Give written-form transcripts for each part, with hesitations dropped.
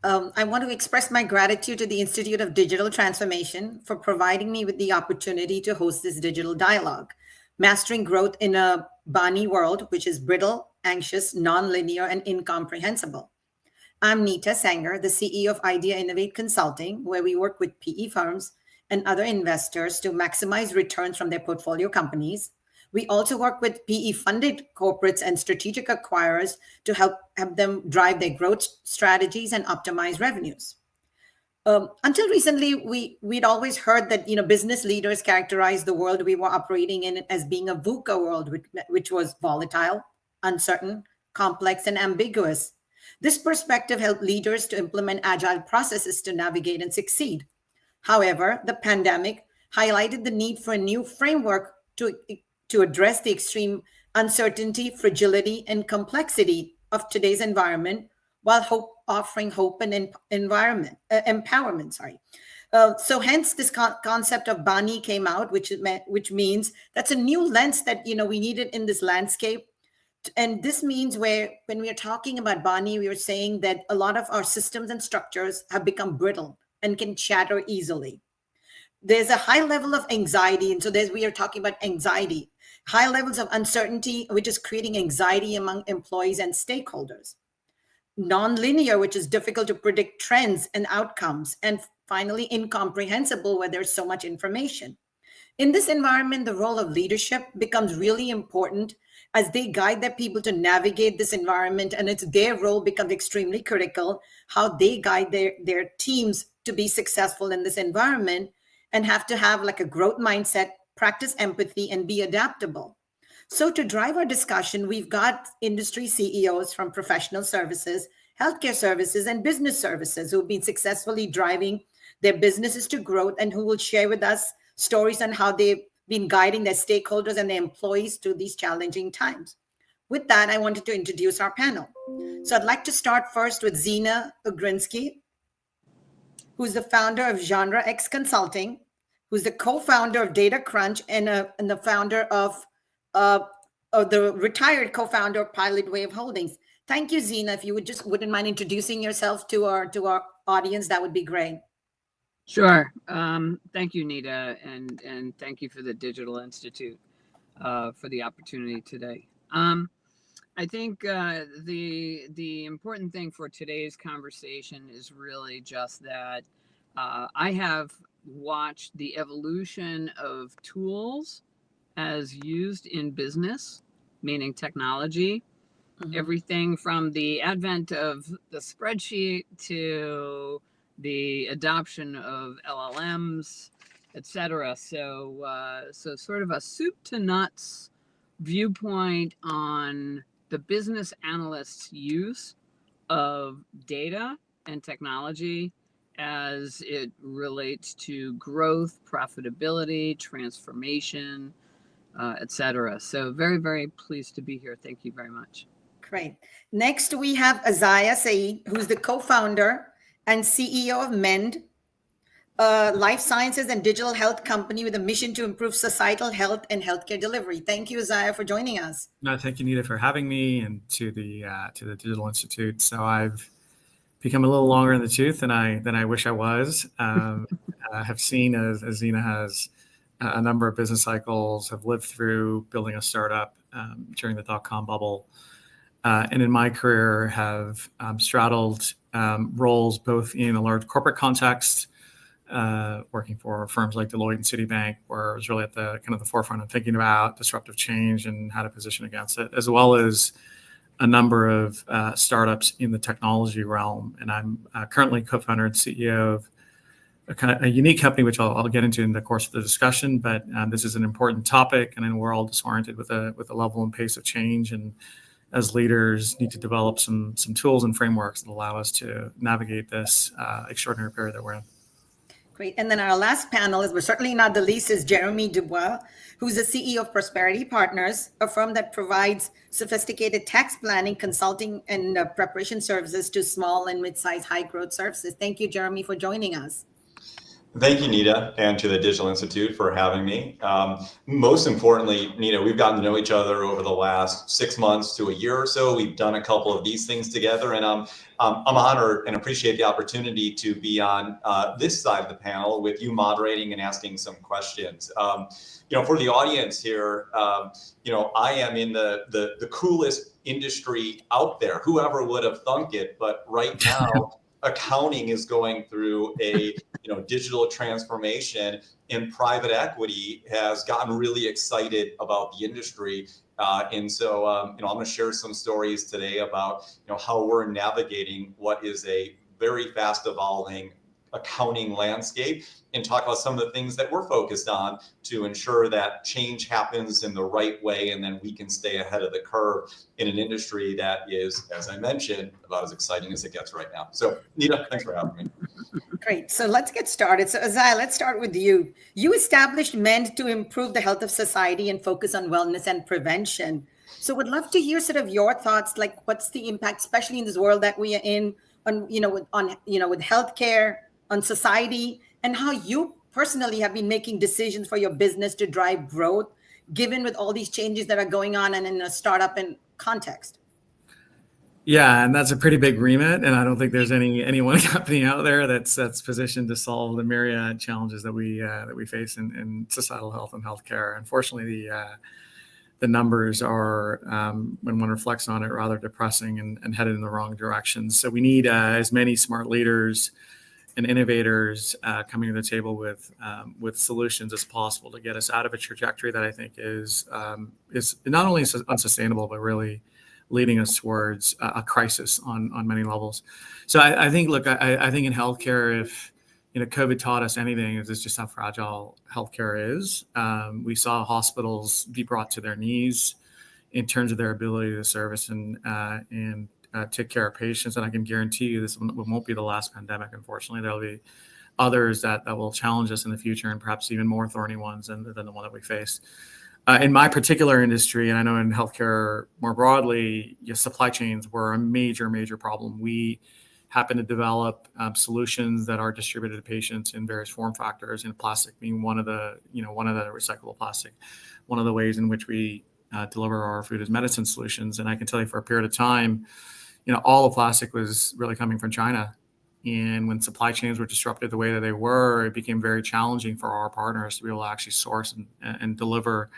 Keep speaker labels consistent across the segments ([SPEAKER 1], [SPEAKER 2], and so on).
[SPEAKER 1] I want to express my gratitude to the Institute of Digital Transformation for providing me with the opportunity to host this digital dialogue, Mastering Growth in a BANI World, which is brittle, anxious, nonlinear, and incomprehensible. I'm 𝗞𝗲𝘀, the CEO of Idea Innovate Consulting, where we work with PE firms and other investors to maximize returns from their portfolio companies. We also work with PE-funded corporates and strategic acquirers to help them drive their growth strategies and optimize revenues. Until recently, we'd always heard that business leaders characterized the world we were operating in as being a VUCA world, which was volatile, uncertain, complex, and ambiguous. This perspective helped leaders to implement agile processes to navigate and succeed. However, the pandemic highlighted the need for a new framework to address the extreme uncertainty, fragility, and complexity of today's environment, while offering hope and empowerment. So hence this concept of BANI came out, which means that's a new lens that we needed in this landscape. And this means when we are talking about BANI, we are saying that a lot of our systems and structures have become brittle and can shatter easily. There's a high level of anxiety. And so we are talking about anxiety, high levels of uncertainty, which is creating anxiety among employees and stakeholders. Nonlinear, which is difficult to predict trends and outcomes. And finally, incomprehensible, where there's so much information. In this environment, the role of leadership becomes really important as they guide their people to navigate this environment, and it's their role becomes extremely critical, how they guide their teams to be successful in this environment, and have to have like a growth mindset, practice empathy, and be adaptable. So to drive our discussion, we've got industry CEOs from professional services, healthcare services, and business services who've been successfully driving their businesses to growth and who will share with us stories on how they've been guiding their stakeholders and their employees through these challenging times. With that, I wanted to introduce our panel. So I'd like to start first with Zenna Ugrinsky, who's the founder of Genre X Consulting, who's the co-founder of Data Crunch and the founder of the retired co-founder of Pilot Wave Holdings. Thank you, Zenna. If you wouldn't mind introducing yourself to our audience, that would be great.
[SPEAKER 2] Sure. Thank you, Nita, and thank you for the Digital Institute for the opportunity today. I think the important thing for today's conversation is really just that I have watched the evolution of tools as used in business, meaning technology, everything from the advent of the spreadsheet to the adoption of LLMs, etc. So sort of a soup to nuts viewpoint on the business analyst's use of data and technology as it relates to growth, profitability, transformation, etc. So very, very pleased to be here. Thank you very much.
[SPEAKER 1] Great. Next, we have Azaya Saeed, who's the co-founder and CEO of MEND, a life sciences and digital health company with a mission to improve societal health and healthcare delivery. Thank you, Azaya, for joining us.
[SPEAKER 3] No, thank you, Nita, for having me, and to the Digital Institute. So I've become a little longer in the tooth than I wish I was. I have seen, as Zenna has, a number of business cycles, have lived through building a startup during the dot-com bubble. And in my career have straddled roles both in a large corporate context, working for firms like Deloitte and Citibank, where I was really at the kind of the forefront of thinking about disruptive change and how to position against it, as well as a number of startups in the technology realm. And I'm currently co-founder and CEO of a unique company, which I'll get into in the course of the discussion. But this is an important topic, and I know we're all disoriented with the level and pace of change, and as leaders need to develop some tools and frameworks that allow us to navigate this extraordinary period that we're in.
[SPEAKER 1] Great. And then our last panelist, but certainly not the least, is Jeremy Dubois, who's the CEO of Prosperity Partners, a firm that provides sophisticated tax planning, consulting, and preparation services to small and mid-sized high-growth services. Thank you, Jeremy, for joining us.
[SPEAKER 4] Thank you, Nita, and to the Digital Institute for having me. Most importantly, Nita, we've gotten to know each other over the last 6 months to a year or so. We've done a couple of these things together, and I'm honored and appreciate the opportunity to be on this side of the panel with you moderating and asking some questions. For the audience here, I am in the coolest industry out there. Whoever would have thunk it? But right now, accounting is going through a digital transformation, and private equity has gotten really excited about the industry. And so, I'm going to share some stories today about how we're navigating what is a very fast evolving accounting landscape, and talk about some of the things that we're focused on to ensure that change happens in the right way, and then we can stay ahead of the curve in an industry that is, as I mentioned, about as exciting as it gets right now. So, Nita, thanks for having me.
[SPEAKER 1] Great. So let's get started. So Azai, let's start with you. You established MEND to improve the health of society and focus on wellness and prevention. So would love to hear sort of your thoughts, like what's the impact, especially in this world that we are in, on with healthcare, on society, and how you personally have been making decisions for your business to drive growth, given with all these changes that are going on and in a startup and context.
[SPEAKER 3] Yeah, and that's a pretty big remit, and I don't think there's any one company out there that's positioned to solve the myriad challenges that we face in societal health and healthcare. Unfortunately, the numbers are, when one reflects on it, rather depressing and headed in the wrong direction. So we need as many smart leaders and innovators coming to the table with solutions as possible to get us out of a trajectory that I think is not only unsustainable, but really leading us towards a crisis on many levels. So I think, look, I think in healthcare, if COVID taught us anything, is just how fragile healthcare is. We saw hospitals be brought to their knees in terms of their ability to service and take care of patients. And I can guarantee you this won't be the last pandemic. Unfortunately, there'll be others that will challenge us in the future, and perhaps even more thorny ones than the one that we faced. In my particular industry, and I know in healthcare more broadly, supply chains were a major problem. We happen to develop solutions that are distributed to patients in various form factors, and plastic being one of the recyclable plastic, one of the ways in which we deliver our food as medicine solutions. And I can tell you, for a period of time, all the plastic was really coming from China. And when supply chains were disrupted the way that they were, it became very challenging for our partners to be able to actually source and deliver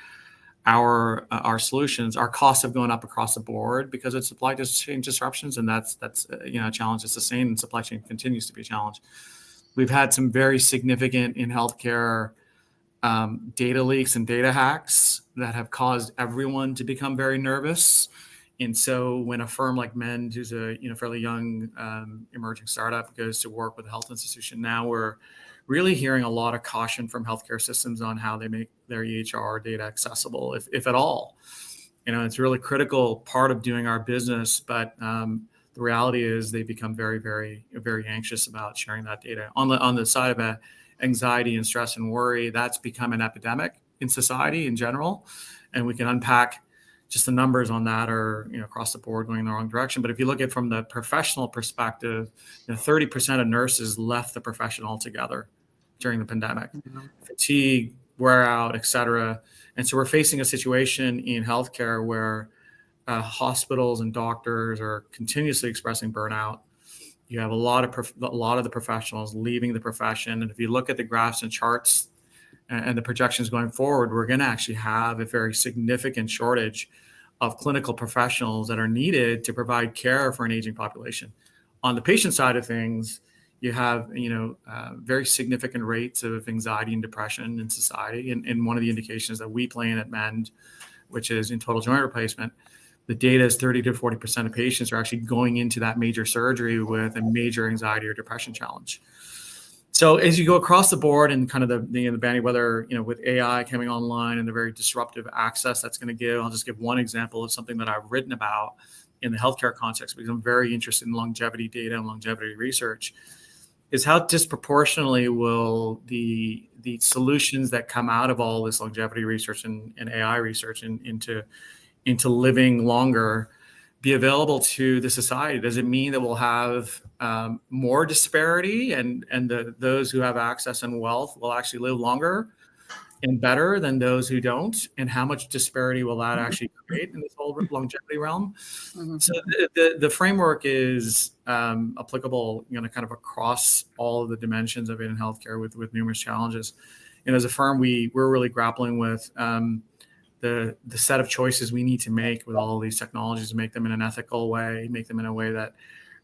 [SPEAKER 3] our solutions. Our costs have gone up across the board because of supply chain disruptions, and that's a challenge that's sustained, and supply chain continues to be a challenge. We've had some very significant in healthcare data leaks and data hacks that have caused everyone to become very nervous. And so when a firm like MEND, who's a fairly young emerging startup, goes to work with a health institution, now we're really hearing a lot of caution from healthcare systems on how they make their EHR data accessible, if at all. It's a really critical part of doing our business, but the reality is they become very, very, very anxious about sharing that data. On the side of anxiety and stress and worry, that's become an epidemic in society in general, and we can unpack just the numbers on that are across the board going in the wrong direction. But if you look at it from the professional perspective, 30% of nurses left the profession altogether during the pandemic. Mm-hmm. Fatigue, wear out, et cetera. And so we're facing a situation in healthcare where hospitals and doctors are continuously expressing burnout. You have a lot of the professionals leaving the profession. And if you look at the graphs and charts and the projections going forward, we're going to actually have a very significant shortage of clinical professionals that are needed to provide care for an aging population. On the patient side of things, you have very significant rates of anxiety and depression in society. And one of the indications that we play in at MEND, which is in total joint replacement, the data is 30 to 40% of patients are actually going into that major surgery with a major anxiety or depression challenge. So as you go across the board and kind of the BANI, whether with AI coming online and the very disruptive access that's going to give, I'll just give one example of something that I've written about in the healthcare context, because I'm very interested in longevity data and longevity research, is how disproportionately will the solutions that come out of all this longevity research and AI research into living longer be available to the society? Does it mean that we'll have more disparity, and those who have access and wealth will actually live longer and better than those who don't? And how much disparity will that actually create in this whole longevity realm? So the framework is applicable, kind of across all of the dimensions of it in healthcare with numerous challenges. And as a firm, we're really grappling with the set of choices we need to make with all of these technologies, make them in an ethical way, make them in a way that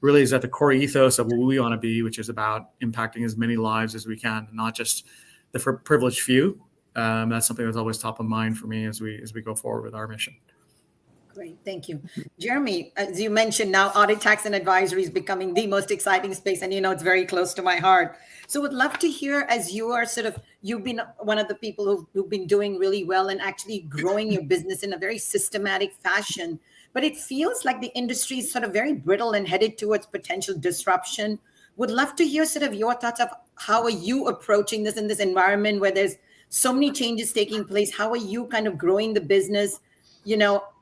[SPEAKER 3] really is at the core ethos of what we want to be, which is about impacting as many lives as we can, not just the privileged few. That's something that's always top of mind for me as we go forward with our mission.
[SPEAKER 1] Great, thank you. Jeremy, as you mentioned, now audit, tax, and advisory is becoming the most exciting space, and it's very close to my heart. So would love to hear, as you are you've been one of the people who've been doing really well and actually growing your business in a very systematic fashion, but it feels like the industry is very brittle and headed towards potential disruption. Would love to hear your thoughts of how are you approaching this in this environment where there's so many changes taking place. How are you kind of growing the business?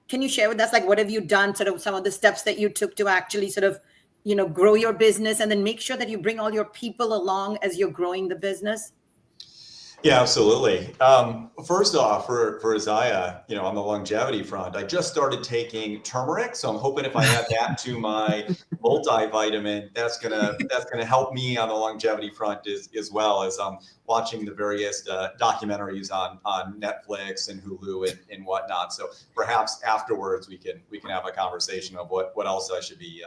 [SPEAKER 1] Can you share with us, what have you done, some of the steps that you took to actually grow your business, and then make sure that you bring all your people along as you're growing the business?
[SPEAKER 4] Yeah, absolutely. First off, for 𝗂𝘃, on the longevity front, I just started taking turmeric, so I'm hoping if I add that to my multivitamin, that's gonna help me on the longevity front as well as I'm watching the various documentaries on Netflix and Hulu and whatnot. So perhaps afterwards we can have a conversation of what else I should be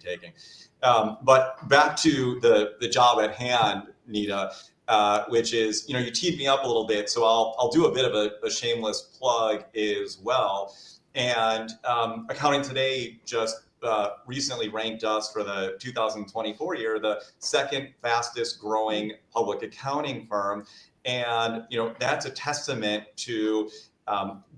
[SPEAKER 4] taking. But back to the job at hand, Nita. Which is, you teed me up a little bit, so I'll do a bit of a shameless plug as well. And Accounting Today just recently ranked us for the 2024 year the second fastest growing public accounting firm, and that's a testament to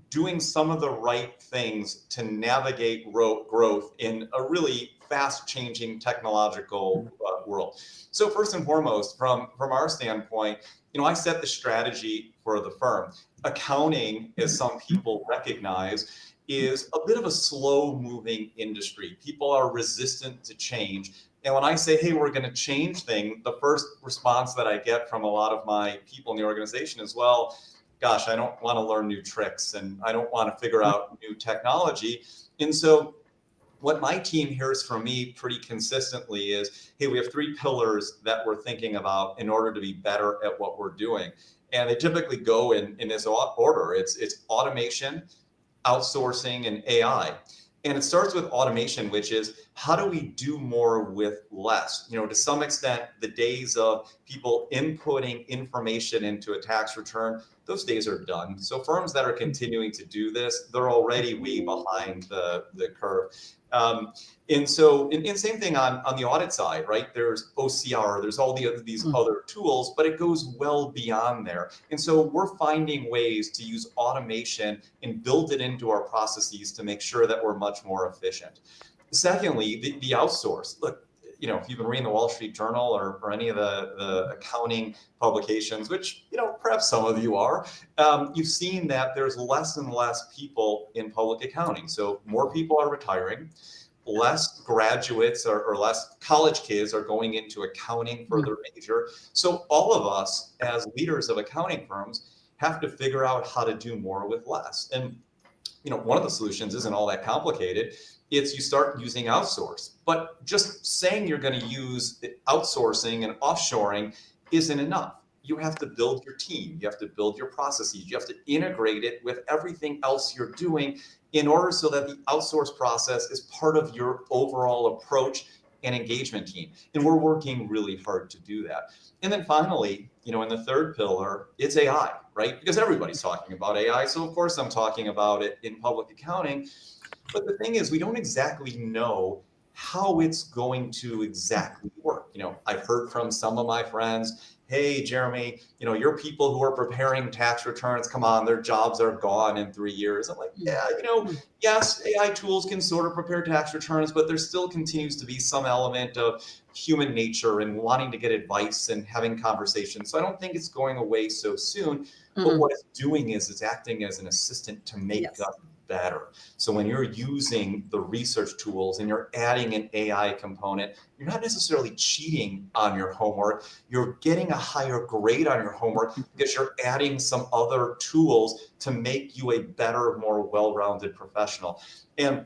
[SPEAKER 4] doing some of the right things to navigate growth in a really fast-changing technological world. So first and foremost, from our standpoint, I set the strategy for the firm. Accounting, as some people recognize, is a bit of a slow-moving industry. People are resistant to change. And when I say, hey, we're going to change things, the first response that I get from a lot of my people in the organization is, well, gosh, I don't want to learn new tricks and I don't want to figure out new technology. And so what my team hears from me pretty consistently is, hey, we have 3 pillars that we're thinking about in order to be better at what we're doing. And they typically go in this order. It's automation, outsourcing, and AI. And it starts with automation, which is how do we do more with less? To some extent, the days of people inputting information into a tax return, those days are done. So firms that are continuing to do this, they're already way behind the curve. And same thing on the audit side, right? There's OCR, there's all these other tools, but it goes well beyond there. And so we're finding ways to use automation and build it into our processes to make sure that we're much more efficient. Secondly, the outsource. Look, if you've been reading the Wall Street Journal or any of the accounting publications, which, perhaps some of you are, you've seen that there's less and less people in public accounting. So more people are retiring, less graduates or less college kids are going into accounting for their major. So all of us as leaders of accounting firms have to figure out how to do more with less. And, one of the solutions isn't all that complicated. It's you start using outsource, but just saying you're going to use outsourcing and offshoring isn't enough. You have to build your team. You have to build your processes. You have to integrate it with everything else you're doing in order so that the outsource process is part of your overall approach and engagement team. And we're working really hard to do that. And then finally, in the third pillar, it's AI, right? Because everybody's talking about AI. So of course I'm talking about it in public accounting. But the thing is, we don't exactly know how it's going to exactly work. I've heard from some of my friends, hey, Jeremy, your people who are preparing tax returns, come on, their jobs are gone in 3 years. I'm like, yeah, yes, AI tools can sort of prepare tax returns, but there still continues to be some element of human nature and wanting to get advice and having conversations. So I don't think it's going away so soon. But what it's doing is it's acting as an assistant to make us better. So when you're using the research tools and you're adding an AI component, you're not necessarily cheating on your homework. You're getting a higher grade on your homework because you're adding some other tools to make you a better, more well-rounded professional. And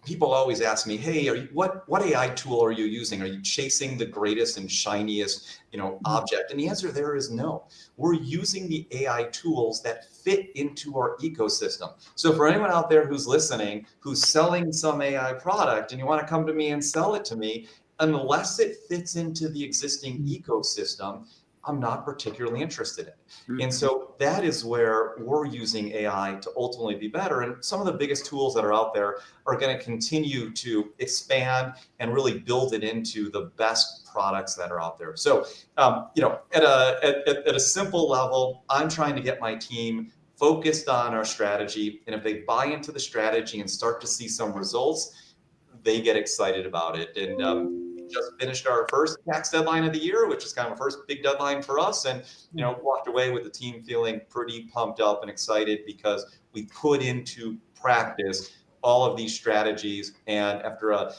[SPEAKER 4] people always ask me, hey, what AI tool are you using? Are you chasing the greatest and shiniest, object? And the answer there is no. We're using the AI tools that fit into our ecosystem. So for anyone out there who's listening, who's selling some AI product and you want to come to me and sell it to me, unless it fits into the existing ecosystem, I'm not particularly interested in. And so that is where we're using AI to ultimately be better. And some of the biggest tools that are out there are going to continue to expand and really build it into the best products that are out there. So, at a simple level, I'm trying to get my team focused on our strategy. And if they buy into the strategy and start to see some results, they get excited about it. And, just finished our first tax deadline of the year, which is kind of a first big deadline for us. And, walked away with the team feeling pretty pumped up and excited because we put into practice all of these strategies. And after a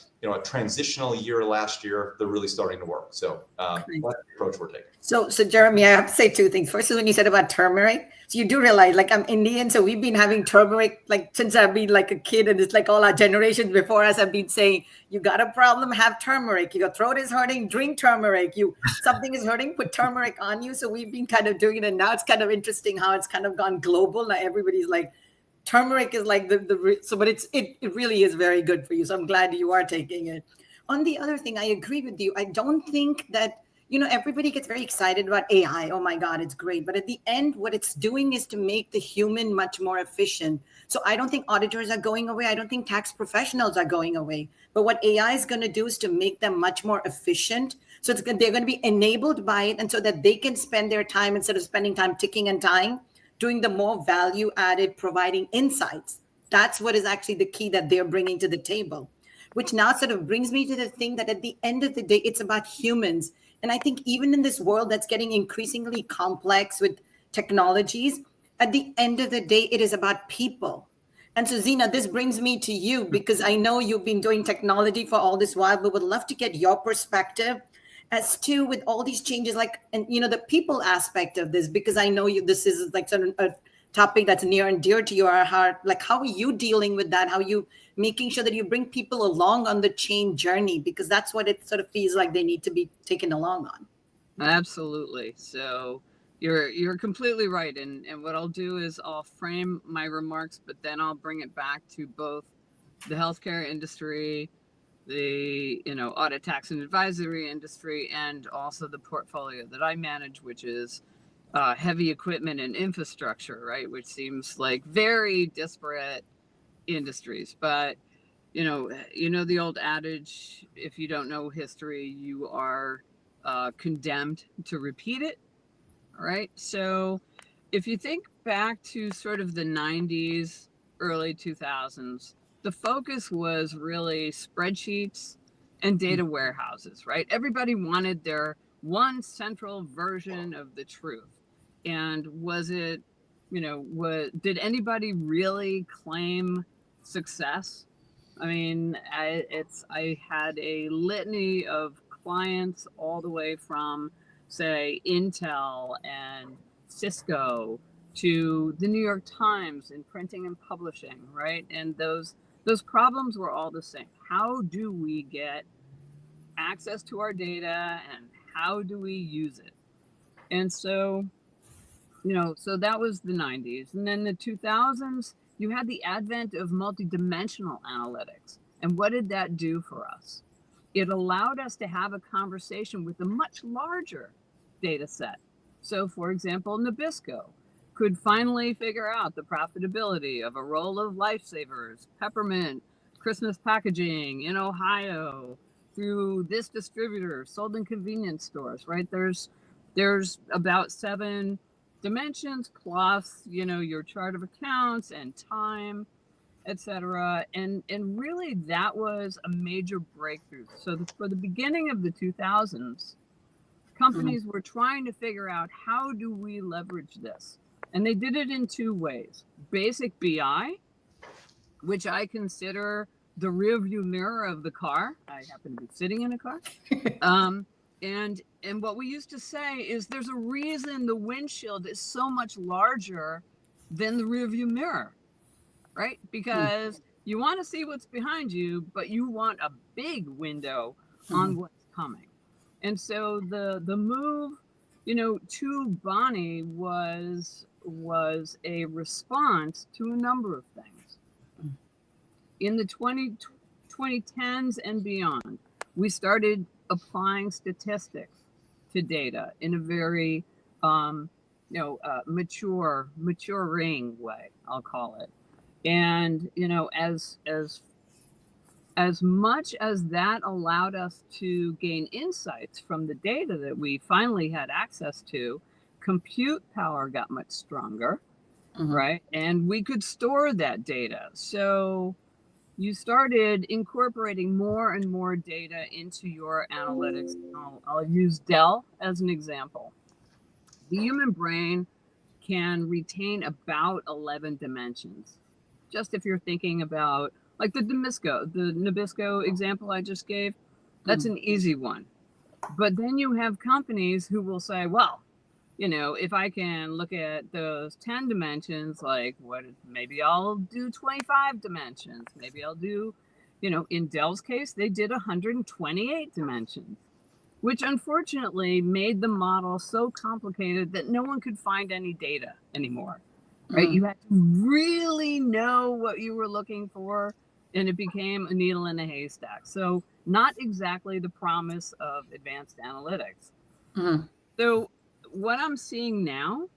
[SPEAKER 4] transitional year last year, they're really starting to work. So that's the approach we're taking.
[SPEAKER 1] So Jeremy, I have to say two things. First is when you said about turmeric. So you do realize, like, I'm Indian, so we've been having turmeric like since I've been like a kid, and it's like all our generations before us have been saying, you got a problem, have turmeric. Your throat is hurting, drink turmeric. Something is hurting, put turmeric on you. So we've been kind of doing it, and now it's kind of interesting how it's kind of gone global. Now everybody's like, turmeric is like but it really is very good for you. So I'm glad you are taking it. On the other thing, I agree with you. I don't think that, everybody gets very excited about AI. Oh my God, it's great. But at the end, what it's doing is to make the human much more efficient. So I don't think auditors are going away. I don't think tax professionals are going away. But what AI is going to do is to make them much more efficient. So they're going to be enabled by it. And so that they can spend their time, instead of spending time ticking and tying, doing the more value added, providing insights. That's what is actually the key that they're bringing to the table, which now sort of brings me to the thing that at the end of the day, it's about humans. And I think even in this world that's getting increasingly complex with technologies, at the end of the day, it is about people. And so, Zina, this brings me to you, because I know you've been doing technology for all this while, but would love to get your perspective as to, with all these changes, like, and the people aspect of this, because I know this is like sort of a topic that's near and dear to your heart. Like, how are you dealing with that? How are you making sure that you bring people along on the change journey? Because that's what it sort of feels like they need to be taken along on.
[SPEAKER 2] Absolutely. So you're completely right. And what I'll do is I'll frame my remarks, but then I'll bring it back to both the healthcare industry, the audit, tax, and advisory industry, and also the portfolio that I manage, which is heavy equipment and infrastructure, right? Which seems like very disparate industries. But the old adage, if you don't know history, you are condemned to repeat it. All right. So if you think back to sort of the 90s, early 2000s, the focus was really spreadsheets and data warehouses, right? Everybody wanted their one central version of the truth. And was it, did anybody really claim success? I mean, I had a litany of clients all the way from, say, Intel and Cisco to the New York Times in printing and publishing, right? And those problems were all the same. How do we get access to our data, and how do we use it? And so, so that was the 90s. And then the 2000s, you had the advent of multidimensional analytics. And what did that do for us? It allowed us to have a conversation with a much larger data set. So, for example, Nabisco could finally figure out the profitability of a roll of Lifesavers, peppermint, Christmas packaging in Ohio through this distributor, sold in convenience stores, right? There's about 7 dimensions plus, your chart of accounts and time, etc. And really that was a major breakthrough. So for the beginning of the 2000s, companies were trying to figure out, how do we leverage this? And they did it in 2 ways: basic BI which I consider the rear view mirror of the car. I happen to be sitting in a car. And what we used to say is there's a reason the windshield is so much larger than the rear view mirror, right? Because you want to see what's behind you, but you want a big window on what's coming. And so the move, to BANI was a response to a number of things. In the 2010s and beyond, we started applying statistics to data in a very maturing way, I'll call it. And as much as that allowed us to gain insights from the data that we finally had access to, compute power got much stronger, right? And we could store that data. So you started incorporating more and more data into your analytics. I'll use 𝗏 as an example. The human brain can retain about 11 dimensions. Just if you're thinking about like the Nabisco example I just gave, that's an easy one. But then you have companies who will say, well, if I can look at those 10 dimensions, like maybe I'll do 25 dimensions. Maybe I'll do, in 𝗏's case, they did 128 dimensions, which unfortunately made the model so complicated that no one could find any data anymore, right? You had to really know what you were looking for, and it became a needle in a haystack. So not exactly the promise of advanced analytics. So what I'm seeing now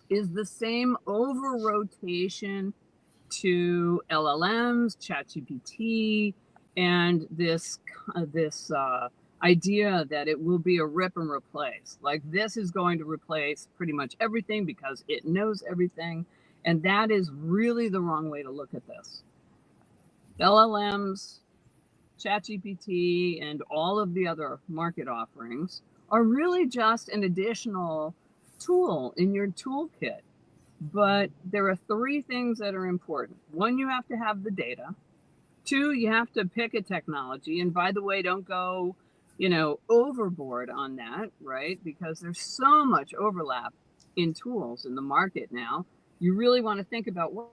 [SPEAKER 2] is the same over-rotation to LLMs, ChatGPT, and this idea that it will be a rip and replace. Like this is going to replace pretty much everything because it knows everything. And that is really the wrong way to look at this. LLMs, ChatGPT, and all of the other market offerings are really just an additional tool in your toolkit. But there are 3 things that are important. 1, you have to have the data. 2, you have to pick a technology. And by the way, don't go, overboard on that, right? Because there's so much overlap in tools in the market now. You really want to think about what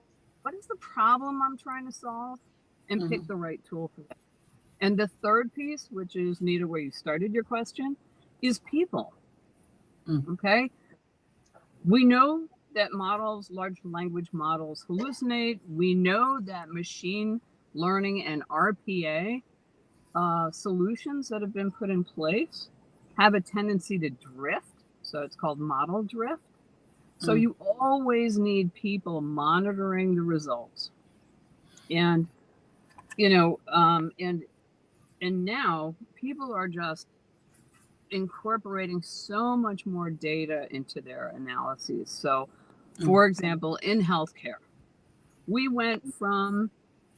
[SPEAKER 2] is the problem I'm trying to solve and pick the right tool for that. And the 3rd piece, which is, Nita, where you started your question, is people. Okay? We know that large language models hallucinate. We know that machine learning and RPA solutions that have been put in place have a tendency to drift. So it's called model drift. So you always need people monitoring the results. And, and now people are just incorporating so much more data into their analyses. So, for example, in healthcare, we went from,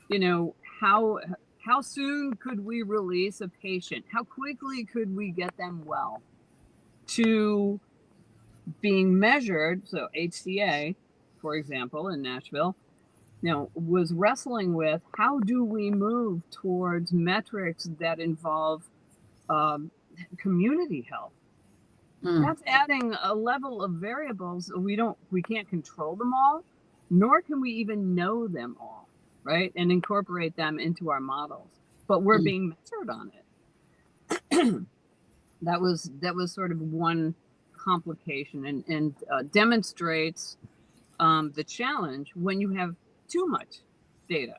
[SPEAKER 2] how soon could we release a patient? How quickly could we get them well? To being measured, so HCA, for example, in Nashville, was wrestling with how do we move towards metrics that involve community health. That's adding a level of variables. We can't control them all, nor can we even know them all, right? And incorporate them into our models. But we're being measured on it. That was sort of one complication and demonstrates the challenge when you have too much data.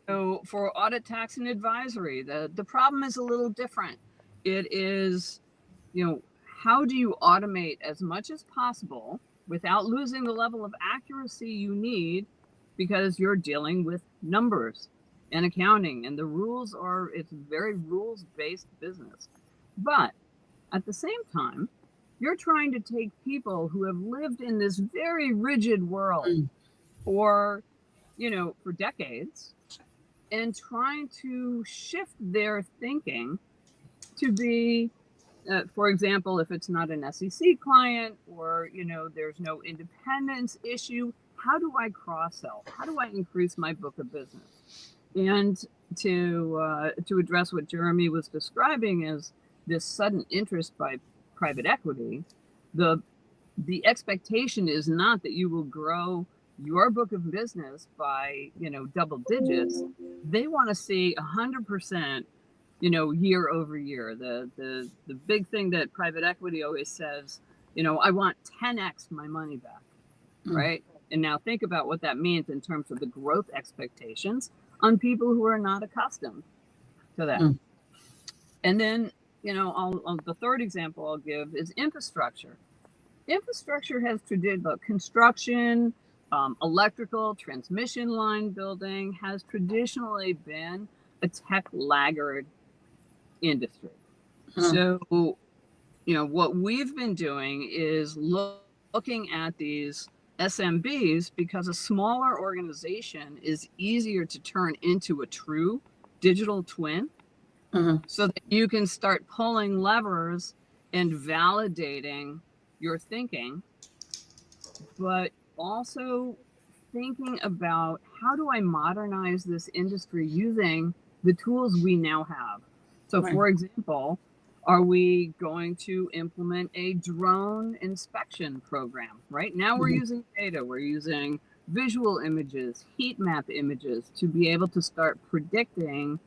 [SPEAKER 2] So for audit, tax, and advisory, the problem is a little different. It is, how do you automate as much as possible without losing the level of accuracy you need, because you're dealing with numbers and accounting, and the rules it's a very rules-based business. But at the same time, you're trying to take people who have lived in this very rigid world for decades and trying to shift their thinking to be, for example, if it's not an SEC client or, there's no independence issue, how do I cross-sell? How do I increase my book of business? And to address what Jeremy was describing as this sudden interest by private equity, the expectation is not that you will grow your book of business by, double digits. They want to see 100%, year over year. The big thing that private equity always says, I want 10x my money back, right? And now think about what that means in terms of the growth expectations on people who are not accustomed to that. And then, the third example I'll give is infrastructure. Infrastructure has construction, electrical, transmission line building has traditionally been a tech laggard industry. So, what we've been doing is looking at these SMBs, because a smaller organization is easier to turn into a true digital twin, so that you can start pulling levers and validating your thinking, but also thinking about how do I modernize this industry using the tools we now have. So for example, are we going to implement a drone inspection program? Right now we're using data, we're using visual images, heat map images to be able to start predicting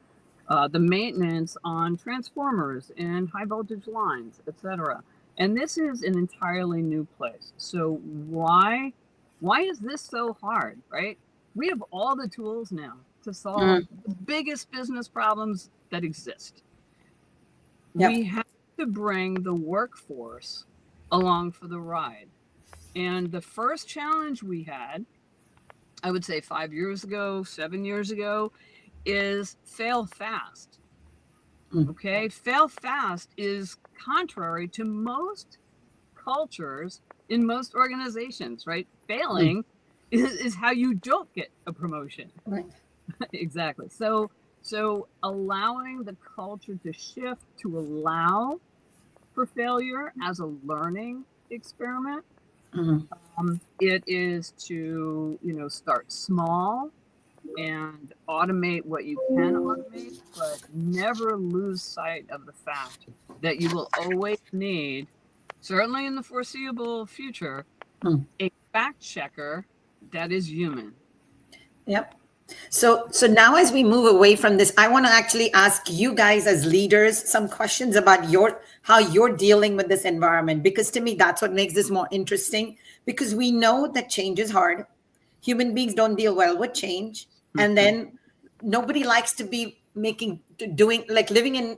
[SPEAKER 2] the maintenance on transformers and high voltage lines, etc. And this is an entirely new place. So why is this so hard, right? We have all the tools now to solve the biggest business problems that exist. We have to bring the workforce along for the ride. And the first challenge we had, I would say 5 years ago, 7 years ago, is fail fast. Okay, fail fast is contrary to most cultures in most organizations, right? Failing is how you don't get a promotion.
[SPEAKER 1] Right.
[SPEAKER 2] Exactly. So allowing the culture to shift to allow for failure as a learning experiment. It is to, start small and automate what you can automate, but never lose sight of the fact that you will always need, certainly in the foreseeable future, a fact checker that is human.
[SPEAKER 1] Yep. So now as we move away from this, I want to actually ask you guys as leaders some questions about how you're dealing with this environment, because to me, that's what makes this more interesting, because we know that change is hard. Human beings don't deal well with change. And then nobody likes to be living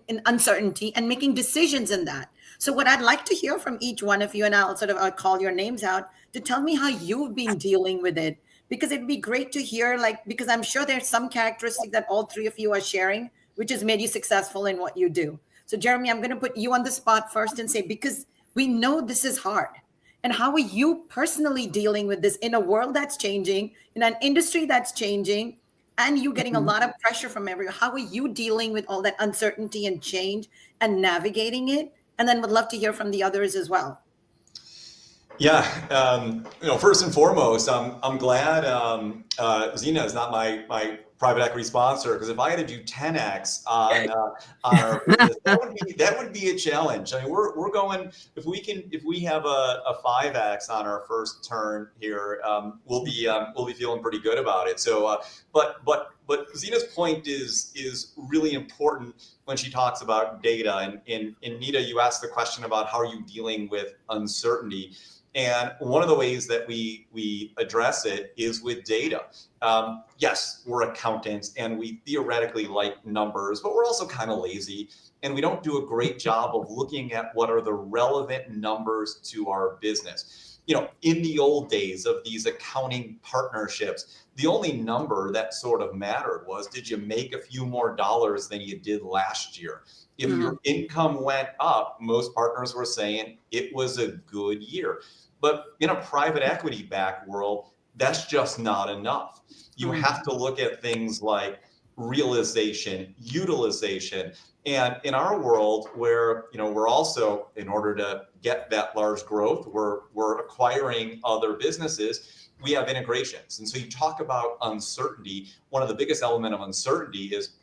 [SPEAKER 1] in uncertainty and making decisions in that. So what I'd like to hear from each one of you, and I'll call your names out to tell me how you've been dealing with it, because it'd be great to hear, because I'm sure there's some characteristic that all three of you are sharing, which has made you successful in what you do. So Jeremy, I'm going to put you on the spot first and say, because we know this is hard. And how are you personally dealing with this in a world that's changing, in an industry that's changing, and you getting a lot of pressure from everyone? How are you dealing with all that uncertainty and change and navigating it? And then would love to hear from the others as well.
[SPEAKER 4] Yeah, first and foremost, I'm glad Ẓina is not my private equity sponsor, because if I had to do 10x on our business, that would be a challenge. I mean, we're going, if we have a 5x on our first turn here, we'll be feeling pretty good about it. So, but Zina's point is really important when she talks about data. And Nita, you asked the question about how are you dealing with uncertainty. And one of the ways that we address it is with data. Yes, we're accountants and we theoretically like numbers, but we're also kind of lazy. And we don't do a great job of looking at what are the relevant numbers to our business. In the old days of these accounting partnerships, the only number that sort of mattered was, did you make a few more dollars than you did last year? If your income went up, most partners were saying it was a good year. But in a private equity backed world, that's just not enough. You have to look at things like realization, utilization. And in our world where, we're also, in order to get that large growth, we're acquiring other businesses. we have integrations. And so you talk about uncertainty. One of the biggest element of uncertainty is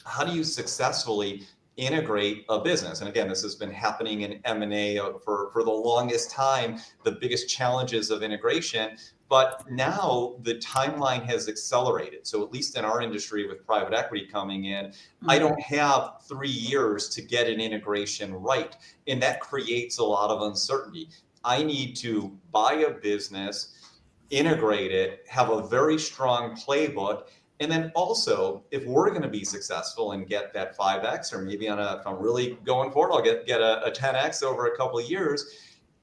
[SPEAKER 4] how do you successfully integrate a business? And again, this has been happening in M&A for the longest time, the biggest challenges of integration. But now the timeline has accelerated. So at least in our industry with private equity coming in, I don't have 3 years to get an integration right. And that creates a lot of uncertainty. I need to buy a business, integrate it, have a very strong playbook. And then also, if we're going to be successful and get that 5x, or maybe if I'm really going for it, I'll get a 10x over a couple of years,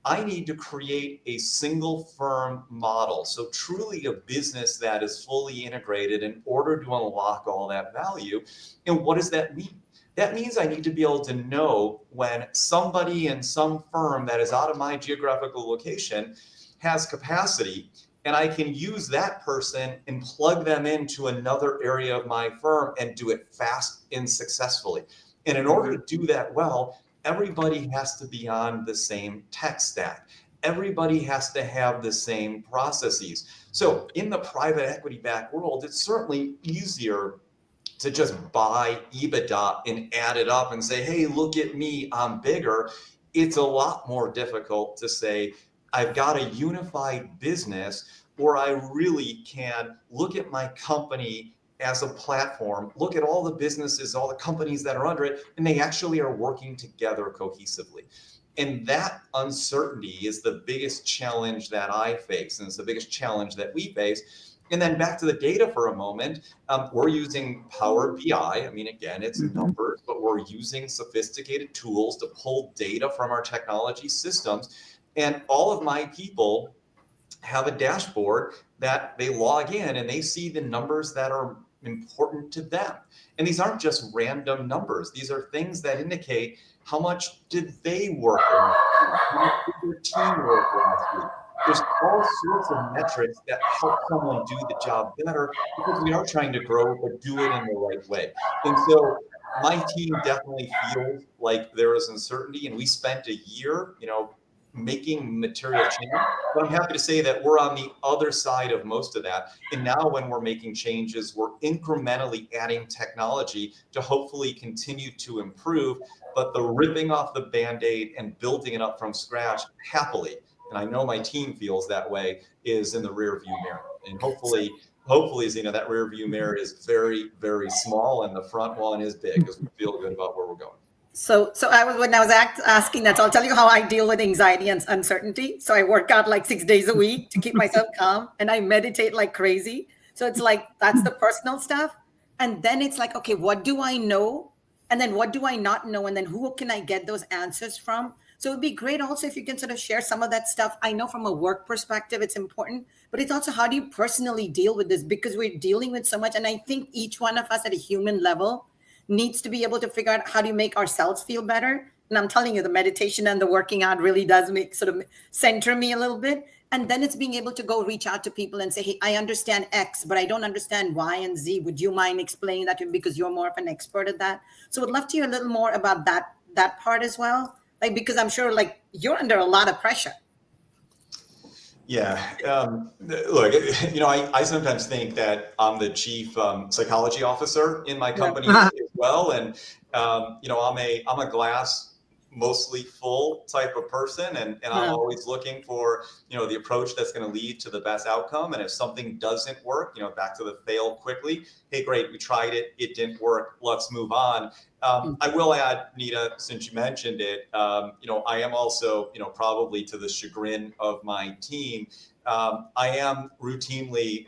[SPEAKER 4] I need to create a single firm model. So truly a business that is fully integrated in order to unlock all that value. And what does that mean? That means I need to be able to know when somebody in some firm that is out of my geographical location has capacity, and I can use that person and plug them into another area of my firm and do it fast and successfully. And in order to do that well, everybody has to be on the same tech stack. Everybody has to have the same processes. So in the private equity backed world, it's certainly easier to just buy EBITDA and add it up and say, hey, look at me, I'm bigger. It's a lot more difficult to say, I've got a unified business, or I really can look at my company as a platform, look at all the businesses, all the companies that are under it, and they actually are working together cohesively. And that uncertainty is the biggest challenge that I face, and it's the biggest challenge that we face. And then back to the data for a moment, we're using Power BI. I mean, again, it's numbers, but we're using sophisticated tools to pull data from our technology systems. And all of my people have a dashboard that they log in and they see the numbers that are important to them. And these aren't just random numbers. These are things that indicate how much did they work last week, how much did their team work last week. There's all sorts of metrics that help someone do the job better, because we are trying to grow, but do it in the right way. And so my team definitely feels like there is uncertainty, and we spent a year, making material change. But I'm happy to say that we're on the other side of most of that. And now when we're making changes, we're incrementally adding technology to hopefully continue to improve. But the ripping off the Band-Aid and building it up from scratch happily, and I know my team feels that way, is in the rear view mirror. And hopefully, Zena, that rear view mirror is very, very small, and the front one is big, because we feel good about where we're going.
[SPEAKER 1] So when I was asking that, so I'll tell you how I deal with anxiety and uncertainty. So I work out like 6 days a week to keep myself calm, and I meditate like crazy. So it's like, that's the personal stuff. And then it's like, okay, what do I know? And then what do I not know? And then who can I get those answers from? So it'd be great also if you can sort of share some of that stuff. I know from a work perspective, it's important, but it's also, how do you personally deal with this? Because we're dealing with so much. And I think each one of us at a human level needs to be able to figure out how do you make ourselves feel better. And I'm telling you, the meditation and the working out really does make sort of center me a little bit. And then it's being able to go reach out to people and say, hey, I understand X, but I don't understand Y and Z. Would you mind explaining that to me, because you're more of an expert at that? So I'd love to hear a little more about that part as well. Like, because I'm sure like you're under a lot of pressure.
[SPEAKER 4] Yeah. Look, I sometimes think that I'm the chief psychology officer in my company as well. And, I'm a glass mostly full type of person. And I'm always looking for, the approach that's going to lead to the best outcome. And if something doesn't work, back to the fail quickly. Hey, great, we tried it. It didn't work. Let's move on. I will add, Nita, since you mentioned it, I am also, probably to the chagrin of my team, I am routinely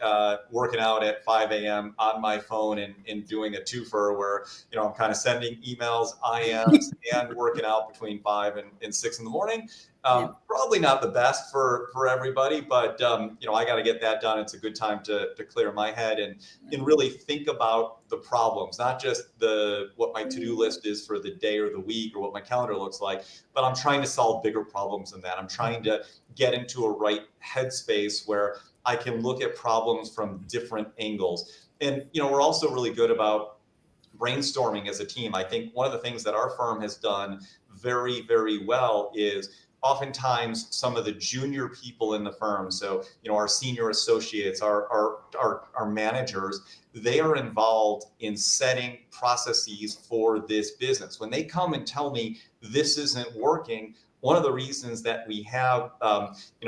[SPEAKER 4] working out at 5 a.m. on my phone and doing a twofer where, I'm kind of sending emails, IMs, and working out between 5 and 6 in the morning. Probably not the best for everybody, but I got to get that done. It's a good time to clear my head and really think about the problems, not just what my to-do list is for the day or the week or what my calendar looks like, but I'm trying to solve bigger problems than that. I'm trying to get into a right headspace where I can look at problems from different angles. And, we're also really good about brainstorming as a team. I think one of the things that our firm has done very, very well is oftentimes some of the junior people in the firm, so our senior associates, our managers, they are involved in setting processes for this business. When they come and tell me this isn't working, one of the reasons that we have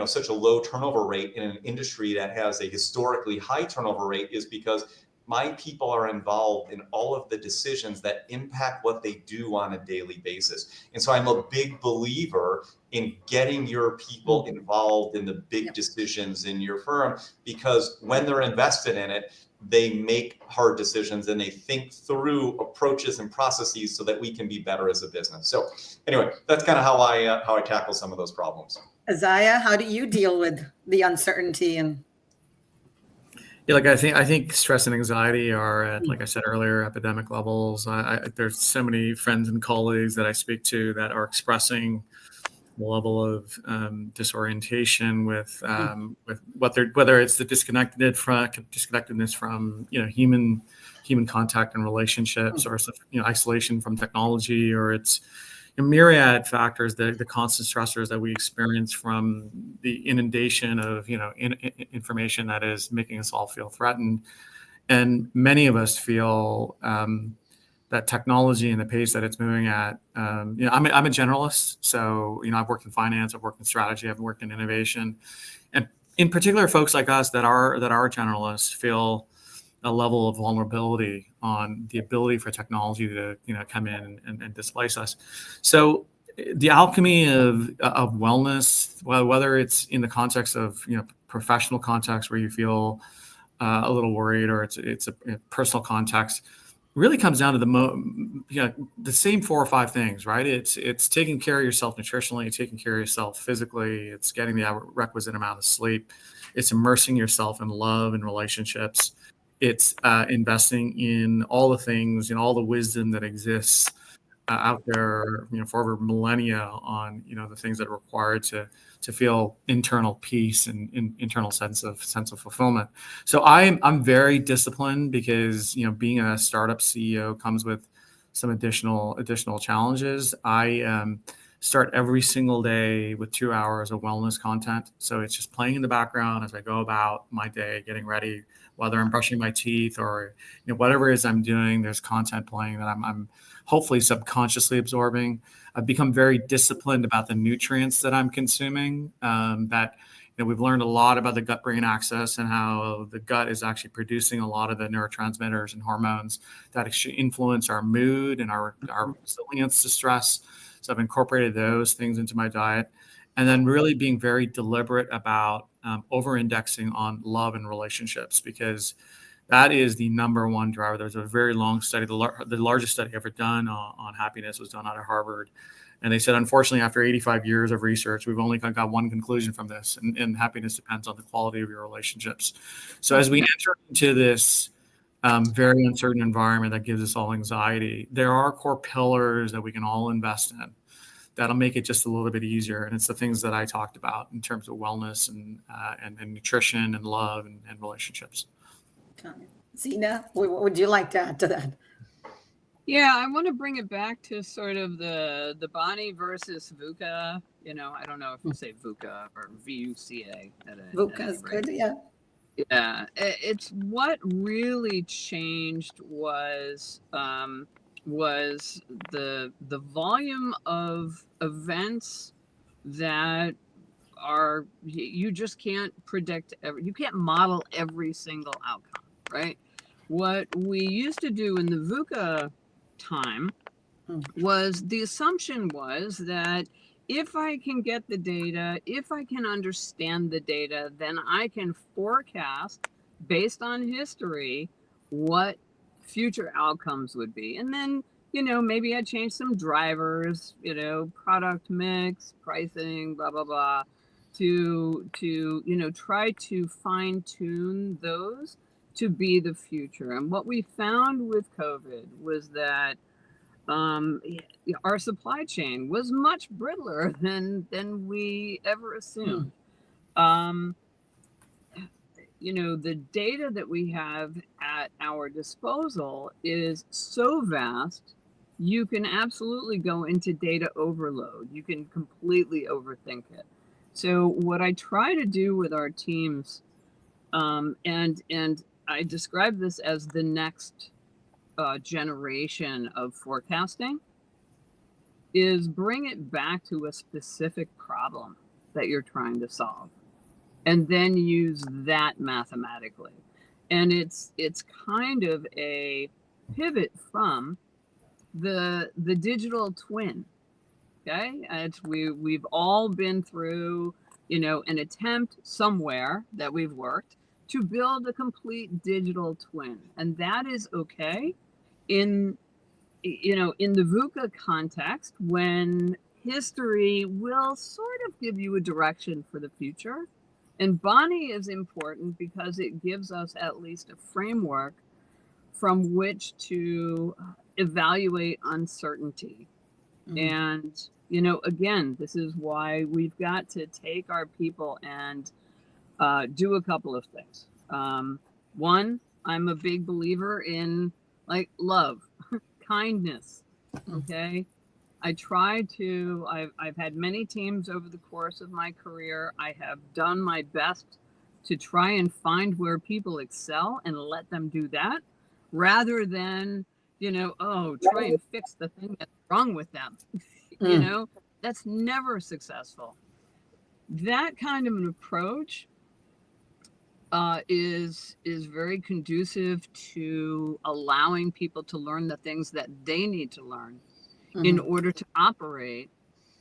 [SPEAKER 4] such a low turnover rate in an industry that has a historically high turnover rate is because my people are involved in all of the decisions that impact what they do on a daily basis. And so I'm a big believer in getting your people involved in the big decisions in your firm, because when they're invested in it, they make hard decisions and they think through approaches and processes so that we can be better as a business. So anyway, that's kind of how I tackle some of those problems.
[SPEAKER 1] Isaiah, how do you deal with the uncertainty? And
[SPEAKER 3] yeah, like I think stress and anxiety are at, like I said earlier, epidemic levels. There's so many friends and colleagues that I speak to that are expressing the level of disorientation with whether it's the disconnectedness from human contact and relationships, or isolation from technology, or it's a myriad factors, the constant stressors that we experience from the inundation of information that is making us all feel threatened. And many of us feel that technology and the pace that it's moving at. I'm a generalist, so I've worked in finance, I've worked in strategy, I've worked in innovation, and in particular, folks like us that are generalists feel a level of vulnerability on the ability for technology to come in and displace us. So the alchemy of wellness, whether it's in the context of professional context where you feel a little worried, or it's a personal context, really comes down to the same 4 or 5 things, right? It's taking care of yourself nutritionally, taking care of yourself physically, it's getting the requisite amount of sleep, it's immersing yourself in love and relationships, it's investing in all the things, all the wisdom that exists out there, for over millennia on, the things that are required to feel internal peace and internal sense of fulfillment. So I'm very disciplined because, being a startup CEO comes with some additional challenges. I start every single day with 2 hours of wellness content. So it's just playing in the background as I go about my day, getting ready, whether I'm brushing my teeth or whatever it is I'm doing, there's content playing that I'm hopefully subconsciously absorbing. I've become very disciplined about the nutrients that I'm consuming. We've learned a lot about the gut-brain axis and how the gut is actually producing a lot of the neurotransmitters and hormones that actually influence our mood and our resilience to stress. So I've incorporated those things into my diet, and then really being very deliberate about over-indexing on love and relationships, because that is the number one driver. There's a very long study, the largest study ever done on happiness was done out of Harvard. And they said, unfortunately, after 85 years of research, we've only got one conclusion from this, and happiness depends on the quality of your relationships. So as we enter into this very uncertain environment that gives us all anxiety, there are core pillars that we can all invest in that'll make it just a little bit easier. And it's the things that I talked about in terms of wellness and nutrition and love and relationships.
[SPEAKER 1] Zena, what would you like to add to that?
[SPEAKER 2] Yeah, I want to bring it back to sort of the BANI versus VUCA. I don't know if you say VUCA or VUCA.
[SPEAKER 1] VUCA is good, yeah.
[SPEAKER 2] Yeah, it's what really changed was the volume of events that are, you just can't predict you can't model every single outcome, right? What we used to do in the VUCA time was, the assumption was that if I can get the data, if I can understand the data, then I can forecast based on history what future outcomes would be. And then, maybe I change some drivers, product mix, pricing, blah, blah, blah, to try to fine tune those to be the future. And what we found with COVID was that our supply chain was much brittler than we ever assumed. The data that we have at our disposal is so vast you can absolutely go into data overload. You can completely overthink it. So what I try to do with our teams, and I describe this as the next generation of forecasting, is bring it back to a specific problem that you're trying to solve, and then use that mathematically. And it's kind of a pivot from the digital twin. Okay, we've all been through, an attempt somewhere that we've worked to build a complete digital twin, and that is okay in the VUCA context, when history will sort of give you a direction for the future. And BANI is important because it gives us at least a framework from which to evaluate uncertainty. And, again, this is why we've got to take our people and do a couple of things. One, I'm a big believer in love, kindness. Okay. I've had many teams over the course of my career. I have done my best to try and find where people excel and let them do that, rather than, try and fix the thing that's wrong with them. That's never successful. That kind of an approach is very conducive to allowing people to learn the things that they need to learn in order to operate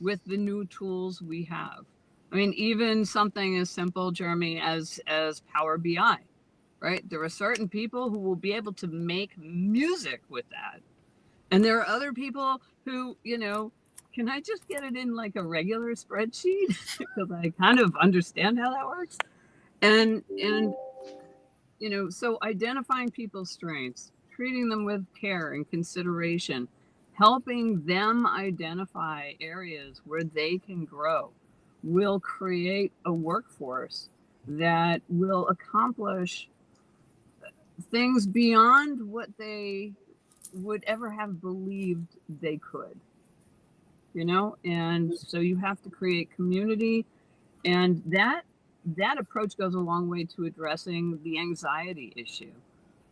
[SPEAKER 2] with the new tools we have. I mean, even something as simple, Jeremy, as Power BI, right? There are certain people who will be able to make music with that. And there are other people who, can I just get it in like a regular spreadsheet? Because I kind of understand how that works. And so identifying people's strengths, treating them with care and consideration, helping them identify areas where they can grow, will create a workforce that will accomplish things beyond what they would ever have believed they could, and so you have to create community, and that approach goes a long way to addressing the anxiety issue.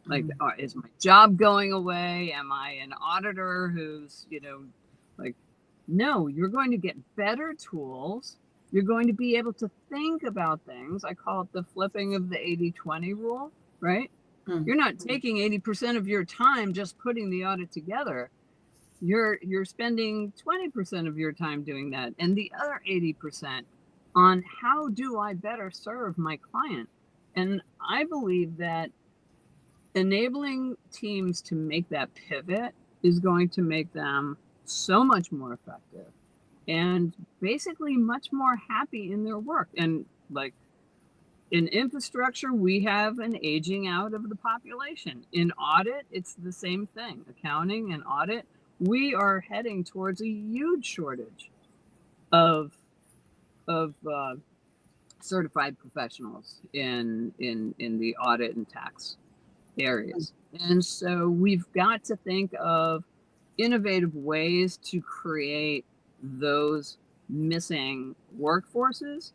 [SPEAKER 2] Like, is my job going away? Am I an auditor who's, no, you're going to get better tools. You're going to be able to think about things. I call it the flipping of the 80-20 rule, right? You're not taking 80% of your time just putting the audit together. You're spending 20% of your time doing that, and the other 80% on how do I better serve my client. And I believe that enabling teams to make that pivot is going to make them so much more effective and basically much more happy in their work. And in infrastructure, we have an aging out of the population. In audit, it's the same thing. Accounting and audit, we are heading towards a huge shortage of certified professionals in the audit and tax areas. And so we've got to think of innovative ways to create those missing workforces,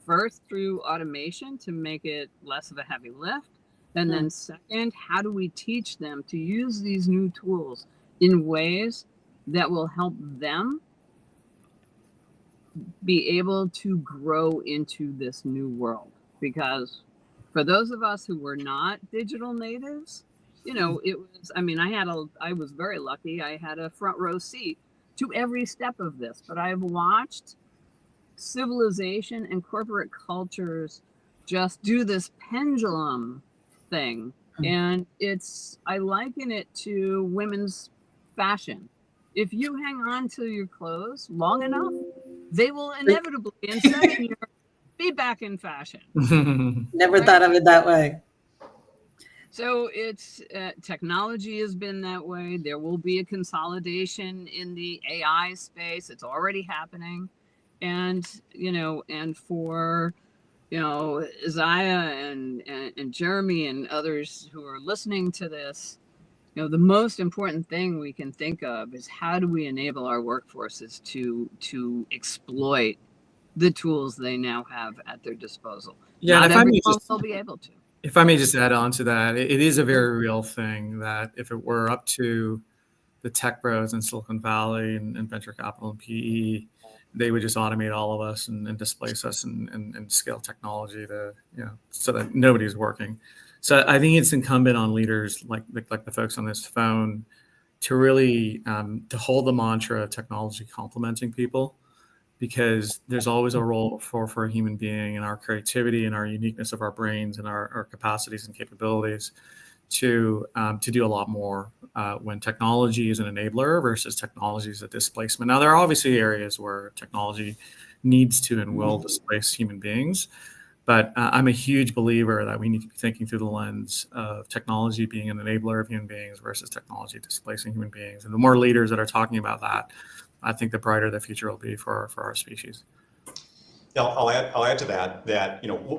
[SPEAKER 2] first through automation to make it less of a heavy lift, and then second, how do we teach them to use these new tools in ways that will help them be able to grow into this new world? Because for those of us who were not digital natives, it was, I was very lucky. I had a front row seat to every step of this, but I've watched civilization and corporate cultures just do this pendulum thing. And I liken it to women's fashion. If you hang on to your clothes long enough, they will inevitably, in 7 years, be back in fashion.
[SPEAKER 1] Never thought of it that way.
[SPEAKER 2] So it's technology has been that way. There will be a consolidation in the AI space. It's already happening. And, and for, Isaiah and Jeremy and others who are listening to this, The most important thing we can think of is how do we enable our workforces to exploit the tools they now have at their disposal.
[SPEAKER 3] Yeah,
[SPEAKER 2] Not everyone will be able to.
[SPEAKER 3] If I may just add on to that, it is a very real thing that if it were up to the tech bros in Silicon Valley and venture capital and PE, they would just automate all of us and displace us and scale technology to, so that nobody's working. So I think it's incumbent on leaders like the folks on this phone to really to hold the mantra of technology complementing people, because there's always a role for a human being and our creativity and our uniqueness of our brains and our capacities and capabilities to do a lot more when technology is an enabler versus technology is a displacement. Now, there are obviously areas where technology needs to and will displace human beings, but I'm a huge believer that we need to be thinking through the lens of technology being an enabler of human beings versus technology displacing human beings. And the more leaders that are talking about that, I think the brighter the future will be for our species.
[SPEAKER 4] Yeah, I'll add to that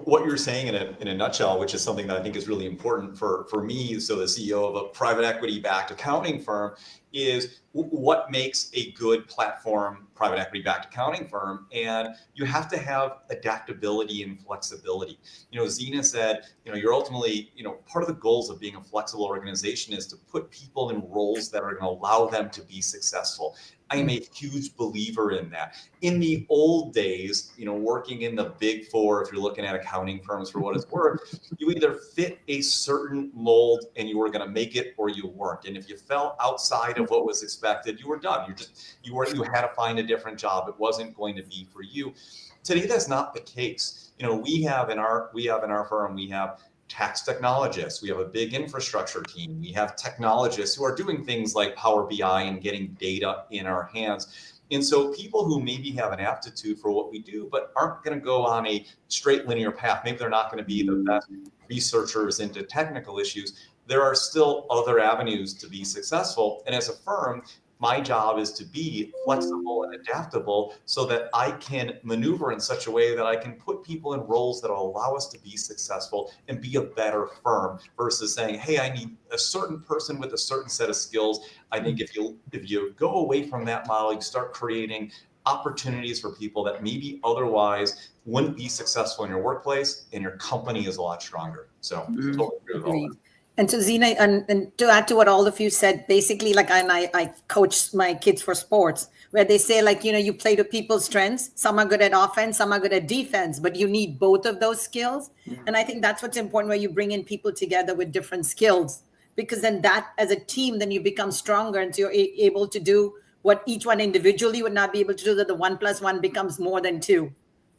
[SPEAKER 4] what you're saying in a nutshell, which is something that I think is really important for me. So the CEO of a private equity backed accounting firm is what makes a good platform private equity backed accounting firm, and you have to have adaptability and flexibility. Ẓina said, you're ultimately, part of the goals of being a flexible organization is to put people in roles that are going to allow them to be successful. I am a huge believer in that. In the old days, working in the Big Four, if you're looking at accounting firms for what it's worth, you either fit a certain mold and you were going to make it or you weren't. And if you fell outside of what was expected, you were done. You had to find a different job. It wasn't going to be for you. Today, that's not the case. We have in our firm, we have tax technologists, we have a big infrastructure team, we have technologists who are doing things like Power BI and getting data in our hands. And so people who maybe have an aptitude for what we do, but aren't going to go on a straight linear path, maybe they're not going to be the best researchers into technical issues, there are still other avenues to be successful. And as a firm, my job is to be flexible and adaptable so that I can maneuver in such a way that I can put people in roles that will allow us to be successful and be a better firm versus saying, hey, I need a certain person with a certain set of skills. I think if you go away from that model, you start creating opportunities for people that maybe otherwise wouldn't be successful in your workplace, and your company is a lot stronger. So totally agree with all that.
[SPEAKER 1] And so Ẓina, and to add to what all of you said, basically, I coach my kids for sports, where they say, you play to people's strengths. Some are good at offense, some are good at defense, but you need both of those skills. And I think that's what's important, where you bring in people together with different skills, because then that as a team, then you become stronger. And so you're able to do what each one individually would not be able to do, that the 1 + 1 becomes more than 2.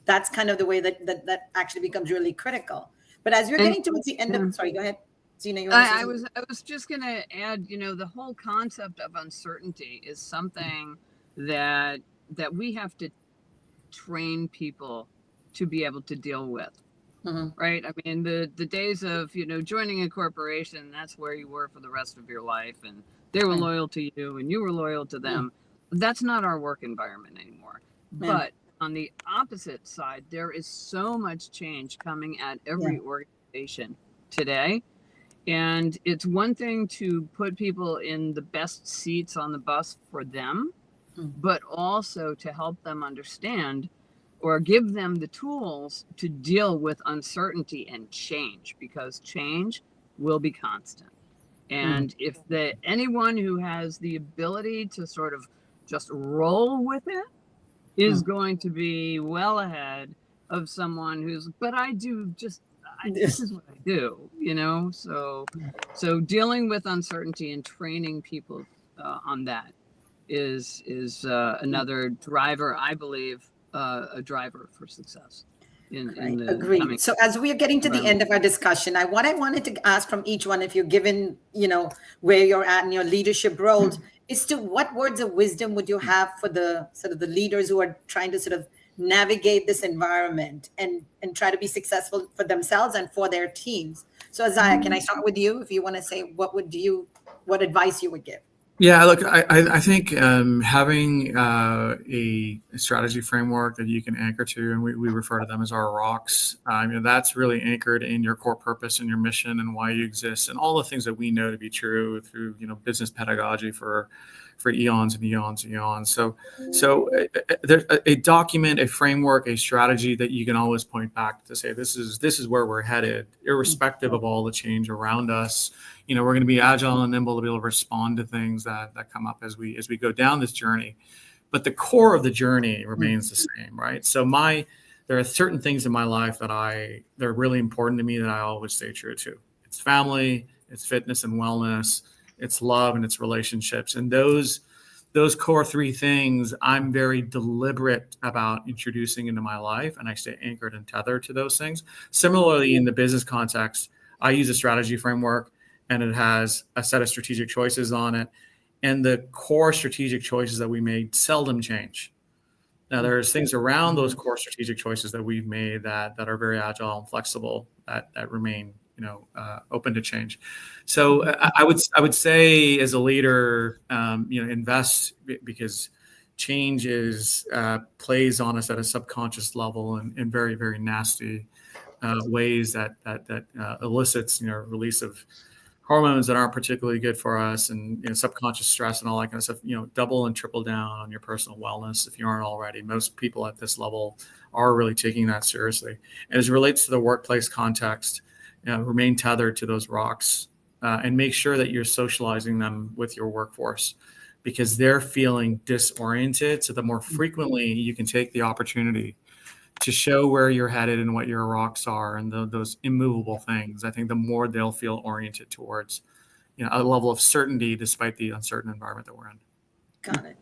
[SPEAKER 1] That's kind of the way that actually becomes really critical. But as we're getting towards the end of, sorry, go ahead. Ẓina,
[SPEAKER 2] I was just going to add, the whole concept of uncertainty is something that we have to train people to be able to deal with, right? I mean, the days of, joining a corporation, that's where you were for the rest of your life, and they were loyal to you and you were loyal to them. That's not our work environment anymore. But on the opposite side, there is so much change coming at every organization today. And it's one thing to put people in the best seats on the bus for them, but also to help them understand or give them the tools to deal with uncertainty and change, because change will be constant. And if anyone who has the ability to sort of just roll with it is going to be well ahead of someone who's, but this is what I do, so dealing with uncertainty and training people on that is another driver, I believe, a driver for success.
[SPEAKER 1] Agreed. So as we are getting to the end of our discussion, what I wanted to ask from each one, if you're given, where you're at in your leadership roles, is to what words of wisdom would you have for the sort of the leaders who are trying to sort of navigate this environment and try to be successful for themselves and for their teams? So Isaiah, can I start with you? If you want to say, what advice you would give?
[SPEAKER 3] Yeah, look, I think having a strategy framework that you can anchor to, and we refer to them as our rocks, that's really anchored in your core purpose and your mission and why you exist, and all the things that we know to be true through business pedagogy for eons and eons and eons. So there's a document, a framework, a strategy that you can always point back to say this is where we're headed, irrespective of all the change around us. We're going to be agile and nimble to be able to respond to things that come up as we go down this journey. But the core of the journey remains the same, right? So there are certain things in my life that are really important to me that I always stay true to. It's family, it's fitness and wellness, it's love, and it's relationships. And those core three things I'm very deliberate about introducing into my life, and I stay anchored and tethered to those things. Similarly, in the business context, I use a strategy framework, and it has a set of strategic choices on it. And the core strategic choices that we made seldom change. Now, there's things around those core strategic choices that we've made that are very agile and flexible that remain, open to change. So I would say, as a leader, invest, because change plays on us at a subconscious level in very, very nasty ways that elicits, release of hormones that aren't particularly good for us, and subconscious stress and all that kind of stuff. Double and triple down on your personal wellness if you aren't already. Most people at this level are really taking that seriously. And as it relates to the workplace context, remain tethered to those rocks, and make sure that you're socializing them with your workforce, because they're feeling disoriented. So the more frequently you can take the opportunity to show where you're headed and what your rocks are and those immovable things, I think the more they'll feel oriented towards, a level of certainty despite the uncertain environment that we're in.
[SPEAKER 1] Got it.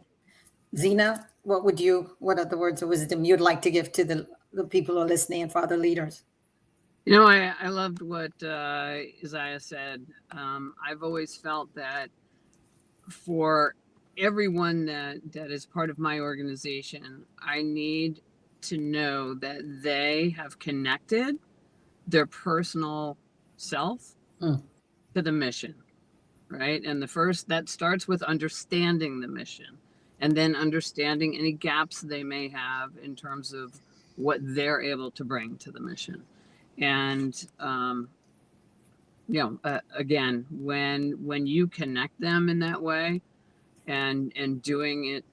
[SPEAKER 1] Zena, what are the words of wisdom you'd like to give to the people who are listening and for other leaders?
[SPEAKER 2] I loved what Isaiah said. I've always felt that for everyone that is part of my organization, I need to know that they have connected their personal self to the mission, right? And that starts with understanding the mission, and then understanding any gaps they may have in terms of what they're able to bring to the mission. And again, when you connect them in that way, and doing it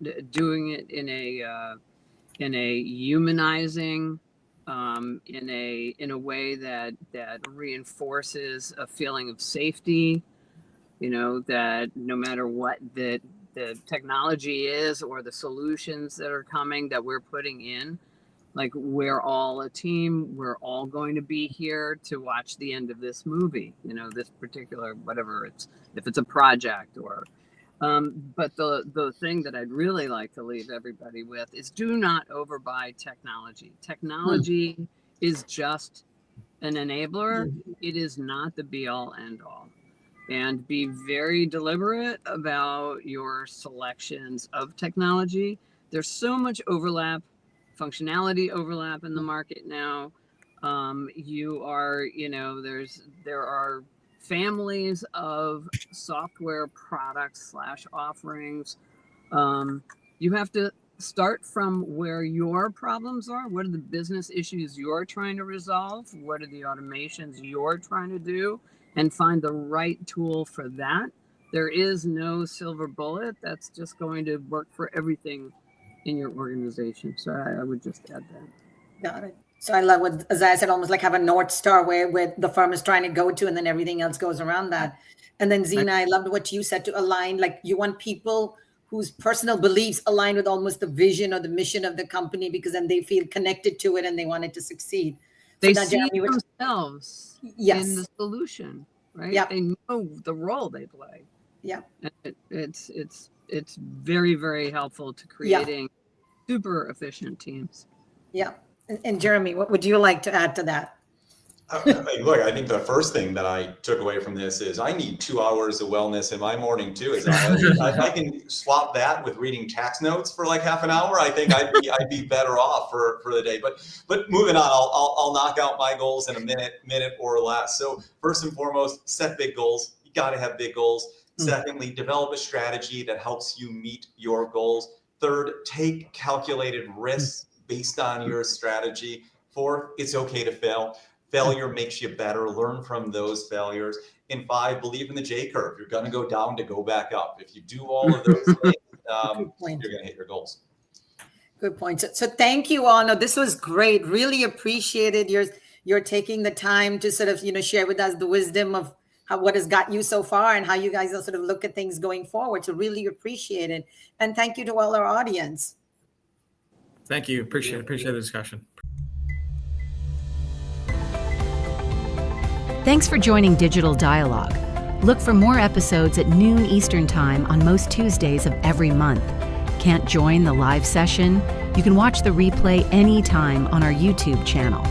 [SPEAKER 2] in a humanizing, in a way that reinforces a feeling of safety, that no matter what the technology is or the solutions that are coming that we're putting in, like, we're all a team, we're all going to be here to watch the end of this movie, this particular, whatever if it's a project or but the thing that I'd really like to leave everybody with is, do not overbuy technology. Technology is just an enabler. It is not the be all end all. And be very deliberate about your selections of technology. There's so much overlap, functionality overlap in the market now. There are families of software products / offerings. You have to start from where your problems are. What are the business issues you're trying to resolve? What are the automations you're trying to do? And find the right tool for that. There is no silver bullet that's just going to work for everything in your organization. So I would just add that.
[SPEAKER 1] Got it. So I love what Isaiah said, almost like have a North Star where the firm is trying to go to, and then everything else goes around that. And then Zena, I loved what you said, to align, like you want people whose personal beliefs align with almost the vision or the mission of the company, because then they feel connected to it and they want it to succeed.
[SPEAKER 2] They see themselves in the solution, right?
[SPEAKER 1] Yeah.
[SPEAKER 2] They know the role they play.
[SPEAKER 1] Yeah.
[SPEAKER 2] It's very, very helpful to creating super efficient teams.
[SPEAKER 1] Yeah. And Jeremy, what would you like to add to that?
[SPEAKER 4] Look, I think the first thing that I took away from this is I need 2 hours of wellness in my morning too. If I can swap that with reading tax notes for like half an hour, I think I'd be better off for the day. But moving on, I'll knock out my goals in a minute or less. So first and foremost, set big goals. You got to have big goals. Secondly, develop a strategy that helps you meet your goals. Third, take calculated risks based on your strategy. Fourth, it's okay to fail. Failure makes you better. Learn from those failures. And 5, believe in the J curve. You're going to go down to go back up. If you do all of those things, you're going to hit your goals.
[SPEAKER 1] Good point. So thank you all. No, this was great. Really appreciated your taking the time to sort of, share with us the wisdom of what has got you so far and how you guys will sort of look at things going forward. So really appreciate it. And thank you to all our audience.
[SPEAKER 3] Thank you. Appreciate the discussion.
[SPEAKER 5] Thanks for joining Digital Dialogue. Look for more episodes at noon Eastern Time on most Tuesdays of every month. Can't join the live session? You can watch the replay anytime on our YouTube channel.